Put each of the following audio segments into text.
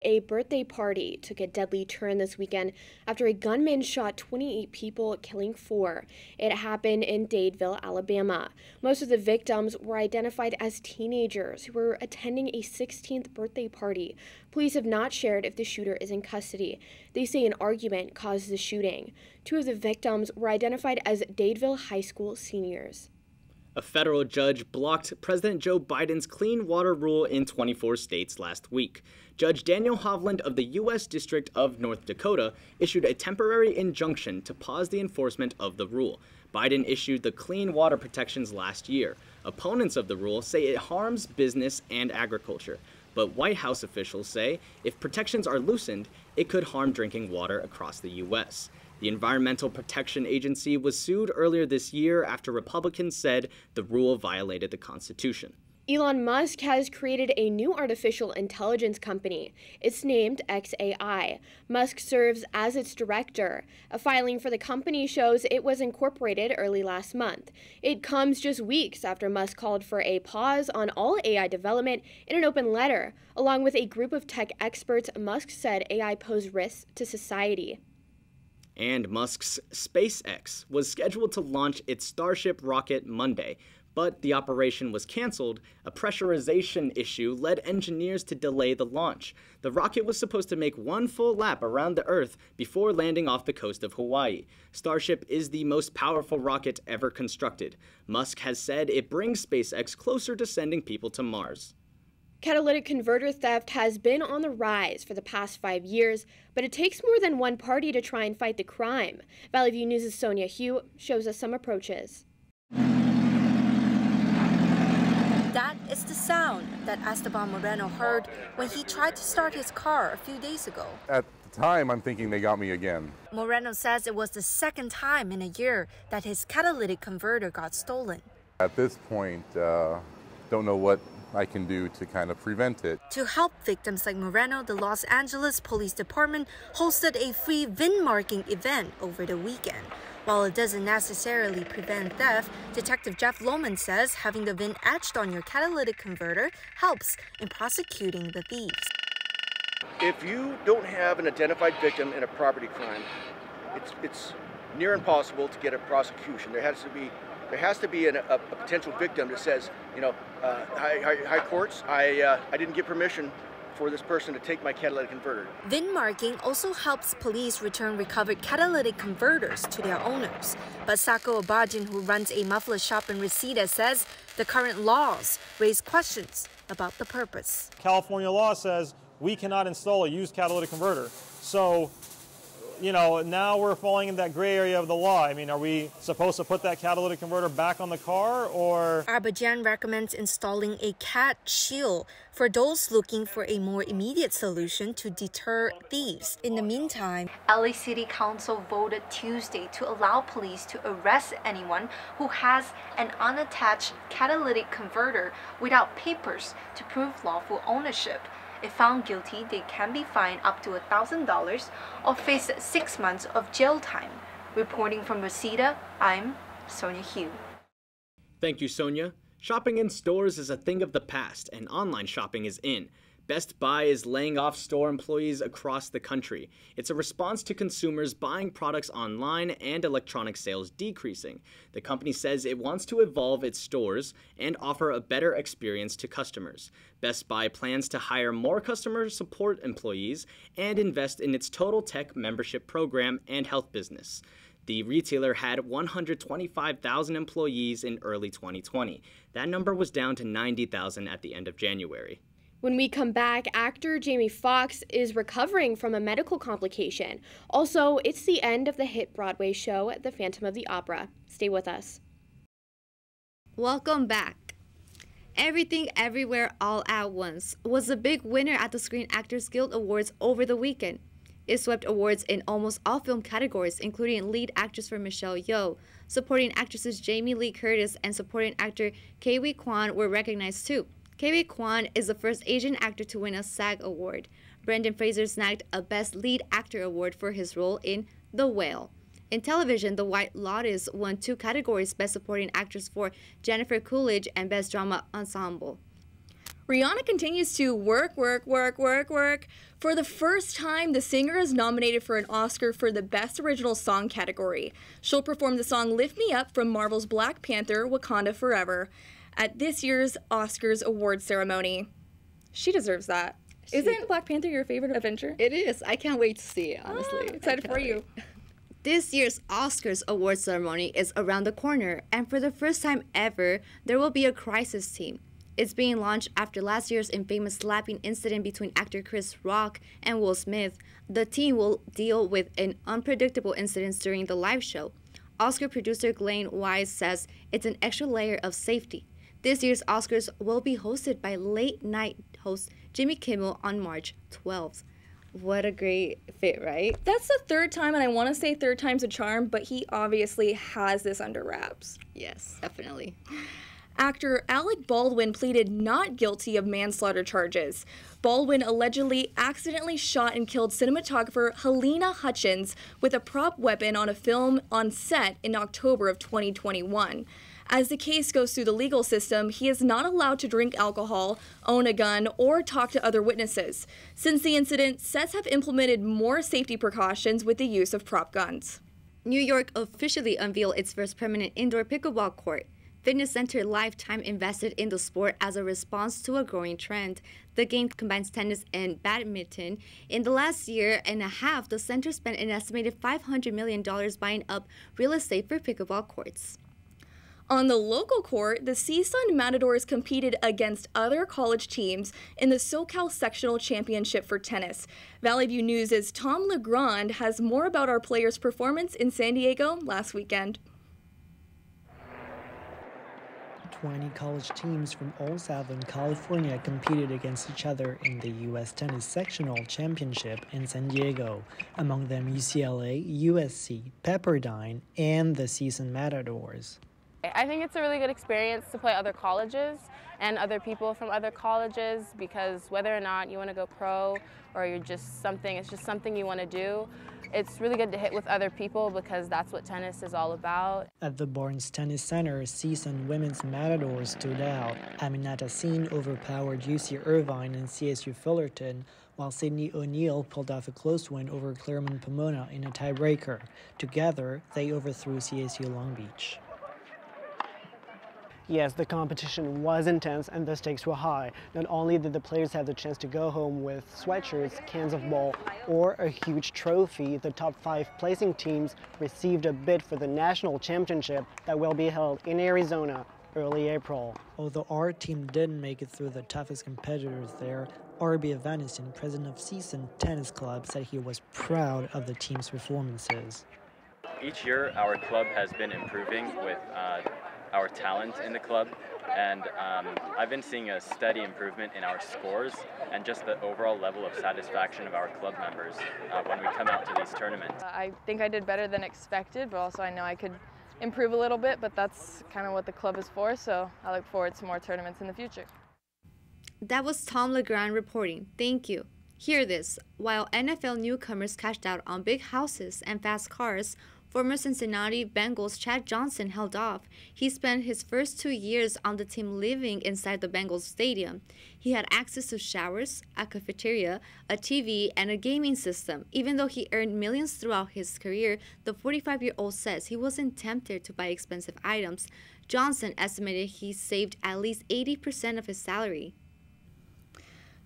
A birthday party took a deadly turn this weekend after a gunman shot 28 people, killing 4. It happened in Dadeville, Alabama. Most of the victims were identified as teenagers who were attending a 16th birthday party. Police have not shared if the shooter is in custody. They say an argument caused the shooting. 2 of the victims were identified as Dadeville High School seniors. A federal judge blocked President Joe Biden's clean water rule in 24 states last week. Judge Daniel Hovland of the U.S. District of North Dakota issued a temporary injunction to pause the enforcement of the rule. Biden issued the clean water protections last year. Opponents of the rule say it harms business and agriculture. But White House officials say if protections are loosened, it could harm drinking water across the U.S. The Environmental Protection Agency was sued earlier this year after Republicans said the rule violated the Constitution. Elon Musk has created a new artificial intelligence company. It's named xAI. Musk serves as its director. A filing for the company shows it was incorporated early last month. It comes just weeks after Musk called for a pause on all AI development in an open letter. Along with a group of tech experts, Musk said AI posed risks to society. And Musk's SpaceX was scheduled to launch its Starship rocket Monday, but the operation was canceled. A pressurization issue led engineers to delay the launch. The rocket was supposed to make one full lap around the Earth before landing off the coast of Hawaii. Starship is the most powerful rocket ever constructed. Musk has said it brings SpaceX closer to sending people to Mars. Catalytic converter theft has been on the rise for the past 5 years, but it takes more than one party to try and fight the crime. Valley View News' Sonia Hugh shows us some approaches. That is the sound that Esteban Moreno heard when he tried to start his car a few days ago. At the time, I'm thinking they got me again. Moreno says it was the second time in a year that his catalytic converter got stolen. At this point, don't know what I can do to kind of prevent it. To help victims like Moreno, the Los Angeles Police Department hosted a free VIN marking event over the weekend. While it doesn't necessarily prevent theft, Detective Jeff Lohman says having the VIN etched on your catalytic converter helps in prosecuting the thieves. If you don't have an identified victim in a property crime, it's near impossible to get a prosecution. There has to be a potential victim that says, you know, hi courts, I didn't get permission for this person to take my catalytic converter. VIN marking also helps police return recovered catalytic converters to their owners. But Sako Abadin, who runs a muffler shop in Reseda, says the current laws raise questions about the purpose. California law says we cannot install a used catalytic converter. So, you know, now we're falling in that gray area of the law. I mean, are we supposed to put that catalytic converter back on the car, or? Abadjan recommends installing a cat shield for those looking for a more immediate solution to deter thieves. In the meantime, LA City Council voted Tuesday to allow police to arrest anyone who has an unattached catalytic converter without papers to prove lawful ownership. If found guilty, they can be fined up to $1,000 or face 6 months of jail time. Reporting from Reseda, I'm Sonia Hugh. Thank you, Sonia. Shopping in stores is a thing of the past, and online shopping is in. Best Buy is laying off store employees across the country. It's a response to consumers buying products online and electronic sales decreasing. The company says it wants to evolve its stores and offer a better experience to customers. Best Buy plans to hire more customer support employees and invest in its Total Tech membership program and health business. The retailer had 125,000 employees in early 2020. That number was down to 90,000 at the end of January. When we come back, actor Jamie Foxx is recovering from a medical complication. Also, it's the end of the hit Broadway show, The Phantom of the Opera. Stay with us. Welcome back. Everything Everywhere All at Once was a big winner at the Screen Actors Guild Awards over the weekend. It swept awards in almost all film categories, including lead actress for Michelle Yeoh. Supporting actresses Jamie Lee Curtis and supporting actor Ke-Huy Quan were recognized too. Ke-Huy Quan is the first Asian actor to win a SAG award. Brendan Fraser snagged a Best Lead Actor award for his role in The Whale. In television, The White Lotus won 2 categories, Best Supporting Actress for Jennifer Coolidge and Best Drama Ensemble. Rihanna continues to work. For the first time, the singer is nominated for an Oscar for the Best Original Song category. She'll perform the song Lift Me Up from Marvel's Black Panther, Wakanda Forever at this year's Oscars award ceremony. She deserves that. Isn't Black Panther your favorite Avenger? It is. I can't wait to see it, honestly. Excited for you. This year's Oscars award ceremony is around the corner, and for the first time ever, there will be a crisis team. It's being launched after last year's infamous slapping incident between actor Chris Rock and Will Smith. The team will deal with an unpredictable incidents during the live show. Oscar producer Glenn Wise says it's an extra layer of safety. This year's Oscars will be hosted by late-night host Jimmy Kimmel on March 12th. What a great fit, right? That's the third time, and I want to say third time's a charm, but he obviously has this under wraps. Yes, definitely. Actor Alec Baldwin pleaded not guilty of manslaughter charges. Baldwin allegedly accidentally shot and killed cinematographer Helena Hutchins with a prop weapon on a film on set in October of 2021. As the case goes through the legal system, he is not allowed to drink alcohol, own a gun, or talk to other witnesses. Since the incident, sets have implemented more safety precautions with the use of prop guns. New York officially unveiled its first permanent indoor pickleball court. Fitness Center Lifetime invested in the sport as a response to a growing trend. The game combines tennis and badminton. In the last year and a half, the center spent an estimated $500 million buying up real estate for pickleball courts. On the local court, the CSUN Matadors competed against other college teams in the SoCal Sectional Championship for tennis. Valley View News' Tom Legrand has more about our players' performance in San Diego last weekend. 20 college teams from all Southern California competed against each other in the U.S. Tennis Sectional Championship in San Diego, among them UCLA, USC, Pepperdine, and the CSUN Matadors. I think it's a really good experience to play other colleges and other people from other colleges, because whether or not you want to go pro or it's just something you want to do, it's really good to hit with other people because that's what tennis is all about. At the Barnes Tennis Center, CSUN Women's Matadors stood out. Aminata Singh overpowered UC Irvine and CSU Fullerton, while Sydney O'Neill pulled off a close win over Claremont Pomona in a tiebreaker. Together, they overthrew CSU Long Beach. Yes, the competition was intense and the stakes were high. Not only did the players have the chance to go home with sweatshirts, cans of ball, or a huge trophy, the top 5 placing teams received a bid for the national championship that will be held in Arizona early April. Although our team didn't make it through the toughest competitors there, R.B. Evanescen, president of CSUN Tennis Club, said he was proud of the team's performances. Each year, our club has been improving with our talent in the club, and I've been seeing a steady improvement in our scores and just the overall level of satisfaction of our club members when we come out to these tournaments. I think I did better than expected, but also I know I could improve a little bit, but that's kind of what the club is for, so I look forward to more tournaments in the future. That was Tom Legrand reporting. Thank you. Hear this. While NFL newcomers cashed out on big houses and fast cars, former Cincinnati Bengals Chad Johnson held off. He spent his first 2 years on the team living inside the Bengals stadium. He had access to showers, a cafeteria, a TV, and a gaming system. Even though he earned millions throughout his career, the 45-year-old says he wasn't tempted to buy expensive items. Johnson estimated he saved at least 80% of his salary.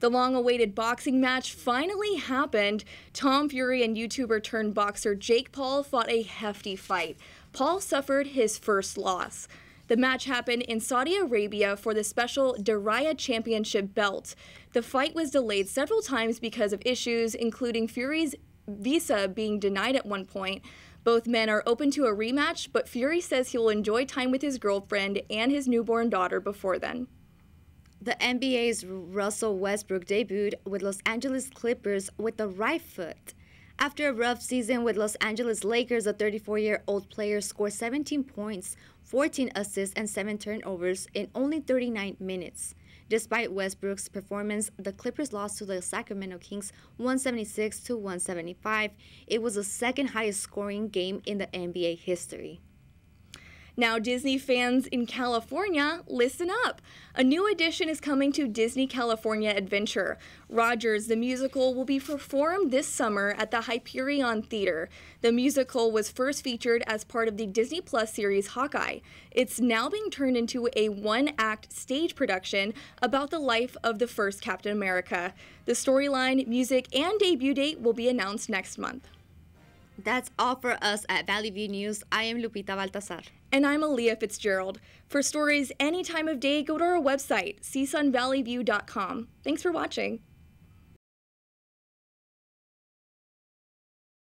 The long-awaited boxing match finally happened. Tom Fury and YouTuber turned boxer Jake Paul fought a hefty fight. Paul suffered his first loss. The match happened in Saudi Arabia for the special Diriyah Championship belt. The fight was delayed several times because of issues, including Fury's visa being denied at one point. Both men are open to a rematch, but Fury says he will enjoy time with his girlfriend and his newborn daughter before then. The NBA's Russell Westbrook debuted with Los Angeles Clippers with the right foot. After a rough season with Los Angeles Lakers, the 34-year-old player scored 17 points, 14 assists, and 7 turnovers in only 39 minutes. Despite Westbrook's performance, the Clippers lost to the Sacramento Kings 176-175. It was the second highest scoring game in the NBA history. Now, Disney fans in California, listen up. A new addition is coming to Disney California Adventure. Rogers, the musical, will be performed this summer at the Hyperion Theater. The musical was first featured as part of the Disney Plus series Hawkeye. It's now being turned into a one-act stage production about the life of the first Captain America. The storyline, music, and debut date will be announced next month. That's all for us at Valley View News. I am Lupita Baltazar. And I'm Aaliyah Fitzgerald. For stories any time of day, go to our website, csunvalleyview.com. Thanks for watching.